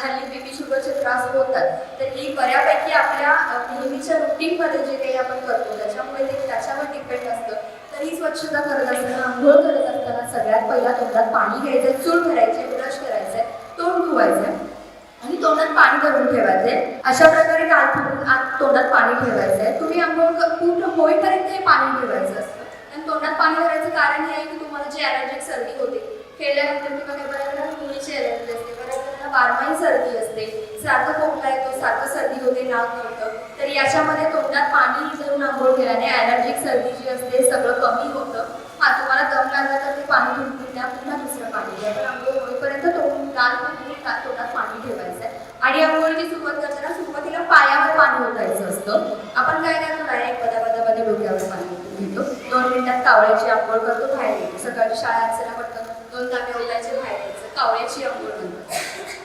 हल्ली बीपी शुगरचे त्रास होतात, तर ही बऱ्यापैकी आपल्या नेहमीच्या रुटीनमध्ये जे काही आपण करतो त्याच्यामुळे ते त्याच्यावर डिपेंड असतं. तर ही स्वच्छता करत असताना, आंघोळ करत असताना सगळ्यात पहिला तोंडात पाणी घ्यायचं, चूळ करायचे, ब्रश करायचंय, तोंड धुवायचंय आणि तोंडात पाणी धरून ठेवायचंय. अशा प्रकारे आत तोंडात पाणी ठेवायचंय. तुम्ही आंघोळ पूर्ण होईपर्यंत हे पाणी ठेवायचं असतं. आणि तोंडात पाणी भरायचं कारण हे आहे की तुम्हाला जी ॲलर्जिक सर्दी होते, खेळल्यानंतर किंवा काही बऱ्याच मुलीची ॲलर्जी असते, बऱ्याच जणांना वारमाही सर्दी असते, सारखं खोकला येतो, सारखं सर्दी होते, नाक गळतं, तर याच्यामध्ये तोंडात पाणी धरून आंघोळ केल्याने ॲलर्जिक सर्दी जी असते सगळं कमी होतं. हा, तुम्हाला दम लागला तर ते पाणी घेऊन द्या, पुन्हा दुसरं पाणी द्या, पण आंघोळ होईपर्यंत तोंडात पाणी ठेवायचं आहे. आणि आंघोळीची सुरुवात करताना सुरुवातीला पायावर पाणी ओतायचं असतं. आपण काय करतो, डायरेक्ट बदा डोक्यावर पाणी घेतो, 2 मिनिटात कावळ्याची आंघोळ करतो, बाहेर येतो. सकाळची शाळा असेल पटकन 2 तांबे ओतायचे, बाहेर यायचं, कावळ्याची आंघोळ करतो.